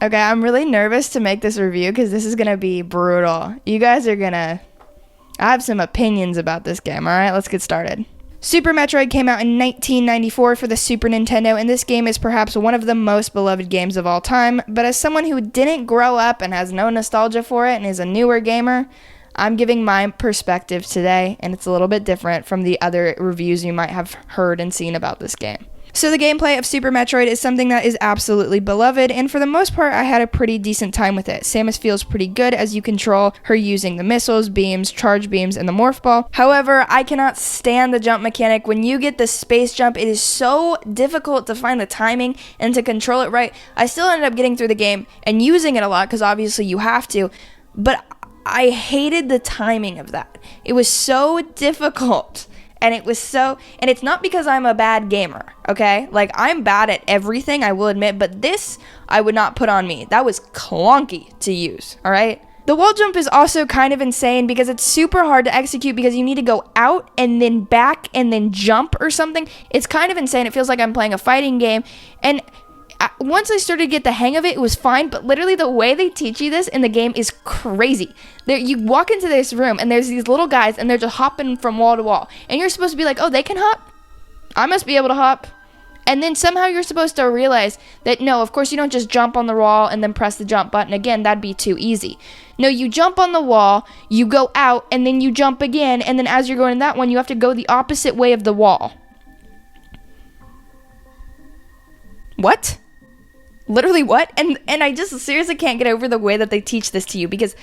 Okay, I'm really nervous to make this review because this is going to be brutal. You guys are going to... I have some opinions about this game, alright? Let's get started. Super Metroid came out in 1994 for the Super Nintendo, and this game is perhaps one of the most beloved games of all time, but as someone who didn't grow up and has no nostalgia for it and is a newer gamer, I'm giving my perspective today, and it's a little bit different from the other reviews you might have heard and seen about this game. So the gameplay of Super Metroid is something that is absolutely beloved, and for the most part I had a pretty decent time with it. Samus feels pretty good as you control her using the missiles, beams, charge beams, and the morph ball. However, I cannot stand the jump mechanic. When you get the space jump, it is so difficult to find the timing and to control it right. I still ended up getting through the game and using it a lot because obviously you have to, but I hated the timing of that. It was so difficult. And it's not because I'm a bad gamer, okay? Like, I'm bad at everything, I will admit, but this I would not put on me. That was clunky to use, all right? The wall jump is also kind of insane because it's super hard to execute because you need to go out and then back and then jump or something. It's kind of insane. It feels like I'm playing a fighting game. And once I started to get the hang of it, it was fine, but literally the way they teach you this in the game is crazy. You walk into this room, and there's these little guys, and they're just hopping from wall to wall, and you're supposed to be like, oh, they can hop? I must be able to hop. And then somehow you're supposed to realize that, no, of course you don't just jump on the wall and then press the jump button again. That'd be too easy. No, you jump on the wall, you go out, and then you jump again, and then as you're going in that one, you have to go the opposite way of the wall. What? Literally what? And I just seriously can't get over the way that they teach this to you, because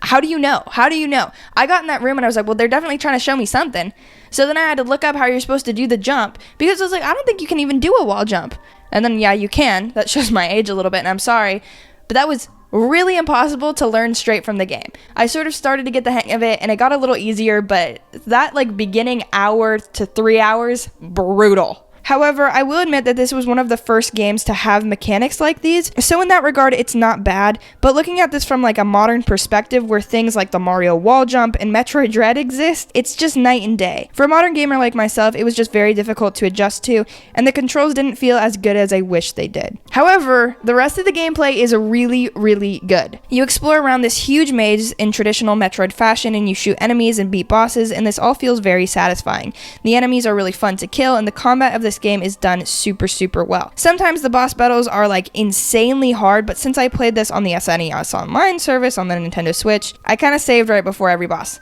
how do you know? How do you know? I got in that room and I was like, well, they're definitely trying to show me something. So then I had to look up how you're supposed to do the jump, because I was like, I don't think you can even do a wall jump. And then, yeah, you can. That shows my age a little bit, and I'm sorry. But that was really impossible to learn straight from the game. I sort of started to get the hang of it, and it got a little easier, but that, like, beginning hour to 3 hours, brutal. However, I will admit that this was one of the first games to have mechanics like these, so in that regard, it's not bad, but looking at this from like a modern perspective where things like the Mario wall jump and Metroid Dread exist, it's just night and day. For a modern gamer like myself, it was just very difficult to adjust to, and the controls didn't feel as good as I wish they did. However, the rest of the gameplay is really, really good. You explore around this huge maze in traditional Metroid fashion, and you shoot enemies and beat bosses, and this all feels very satisfying. The enemies are really fun to kill, and the combat of this game is done super well. Sometimes the boss battles are like insanely hard, but since I played this on the SNES Online service on the Nintendo Switch, I kind of saved right before every boss.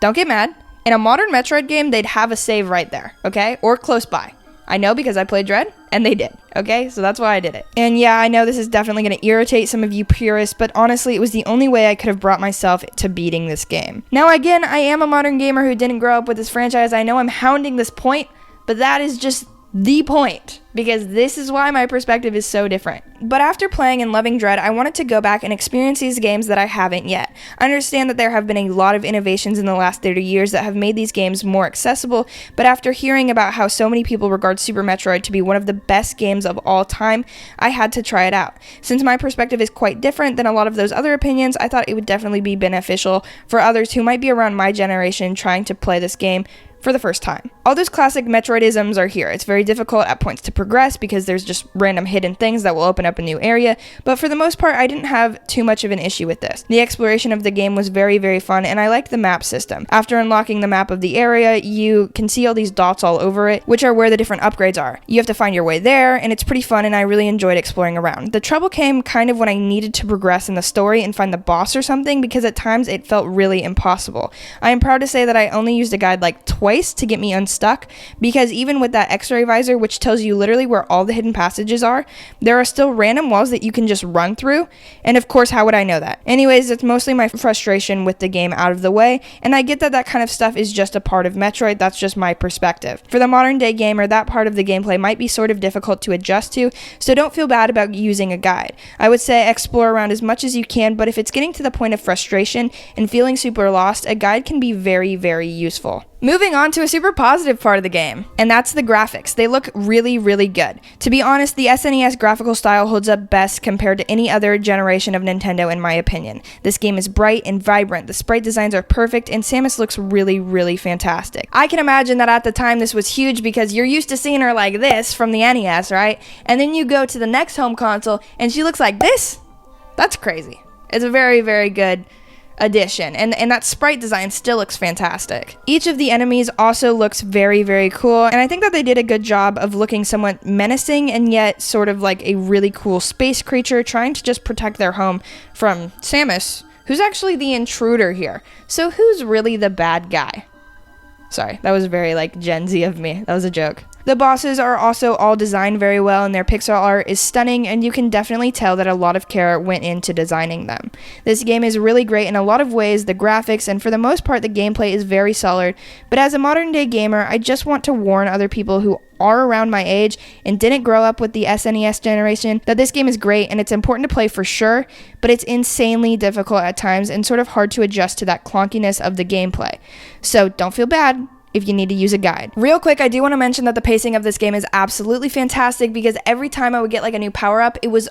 Don't get mad. In a modern Metroid game, they'd have a save right there, okay? Or close by. I know because I played Dread, and they did, okay? So that's why I did it. And yeah, I know this is definitely going to irritate some of you purists, but honestly, it was the only way I could have brought myself to beating this game. Now again, I am a modern gamer who didn't grow up with this franchise. I know I'm hounding this point, but that is just the point, because this is why my perspective is so different. But after playing and loving Dread, I wanted to go back and experience these games that I haven't yet. I understand that there have been a lot of innovations in the last 30 years that have made these games more accessible, but after hearing about how so many people regard Super Metroid to be one of the best games of all time, I had to try it out. Since my perspective is quite different than a lot of those other opinions, I thought it would definitely be beneficial for others who might be around my generation trying to play this game for the first time. All those classic Metroidisms are here. It's very difficult at points to progress because there's just random hidden things that will open up a new area, but for the most part, I didn't have too much of an issue with this. The exploration of the game was very fun, and I liked the map system. After unlocking the map of the area, you can see all these dots all over it, which are where the different upgrades are. You have to find your way there, and it's pretty fun, and I really enjoyed exploring around. The trouble came kind of when I needed to progress in the story and find the boss or something, because at times it felt really impossible. I am proud to say that I only used a guide like twice to get me unstuck, because even with that x-ray visor, which tells you literally where all the hidden passages are, there are still random walls that you can just run through, and of course, how would I know that? Anyways, it's mostly my frustration with the game out of the way, and I get that that kind of stuff is just a part of Metroid. That's just my perspective. For the modern day gamer, that part of the gameplay might be sort of difficult to adjust to, so don't feel bad about using a guide. I would say explore around as much as you can, but if it's getting to the point of frustration and feeling super lost, a guide can be very useful. Moving on to a super positive part of the game, and that's the graphics. They look really, really good. To be honest, the SNES graphical style holds up best compared to any other generation of Nintendo in my opinion. This game is bright and vibrant, the sprite designs are perfect, and Samus looks really, really fantastic. I can imagine that at the time this was huge because you're used to seeing her like this from the NES, right? And then you go to the next home console and she looks like this? That's crazy. It's a very, very good addition, and that sprite design still looks fantastic. Each of the enemies also looks very, very cool, and I think that they did a good job of looking somewhat menacing and yet sort of like a really cool space creature trying to just protect their home from Samus, who's actually the intruder here. So who's really the bad guy? Sorry, that was very like Gen Z of me. That was a joke. The bosses are also all designed very well, and their pixel art is stunning, and you can definitely tell that a lot of care went into designing them. This game is really great in a lot of ways, the graphics, and for the most part the gameplay is very solid, but as a modern day gamer, I just want to warn other people who are around my age and didn't grow up with the SNES generation that this game is great and it's important to play for sure, but it's insanely difficult at times and sort of hard to adjust to that clunkiness of the gameplay. So don't feel bad if you need to use a guide. Real quick, I do want to mention that the pacing of this game is absolutely fantastic because every time I would get like a new power-up, it was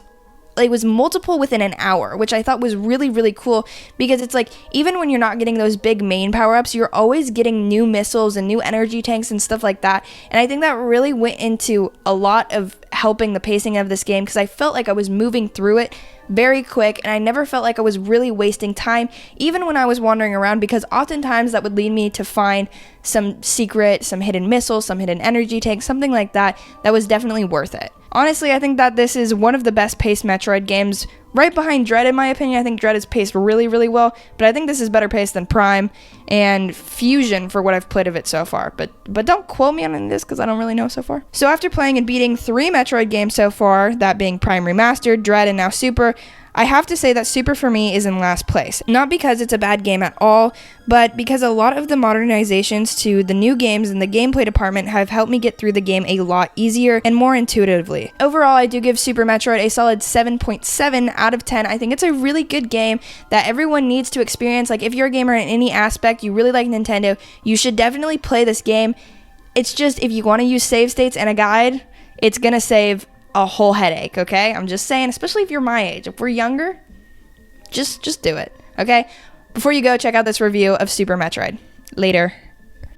multiple within an hour, which I thought was really, really cool because it's like, even when you're not getting those big main power-ups, you're always getting new missiles and new energy tanks and stuff like that. And I think that really went into a lot of helping the pacing of this game because I felt like I was moving through it very quick and I never felt like I was really wasting time even when I was wandering around, because oftentimes that would lead me to find some secret, some hidden missiles, some hidden energy tanks, something like that was definitely worth it. Honestly, I think that this is one of the best paced Metroid games, right behind Dread in my opinion. I think Dread is paced really, really well, but I think this is better paced than Prime and Fusion for what I've played of it so far. But don't quote me on this because I don't really know so far. So after playing and beating 3 Metroid games so far, that being Prime Remastered, Dread, and now Super, I have to say that Super for me is in last place. Not because it's a bad game at all, but because a lot of the modernizations to the new games in the gameplay department have helped me get through the game a lot easier and more intuitively. Overall, I do give Super Metroid a solid 7.7 out of 10. I think it's a really good game that everyone needs to experience. Like, if you're a gamer in any aspect, you really like Nintendo, you should definitely play this game. It's just, if you want to use save states and a guide, it's gonna save a whole headache, okay? I'm just saying, especially if you're my age. If we're younger, just do it, okay? Before you go, check out this review of Super Metroid. Later.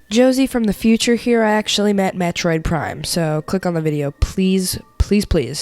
Josie from the future here. I actually met Metroid Prime, so click on the video, please, please, please.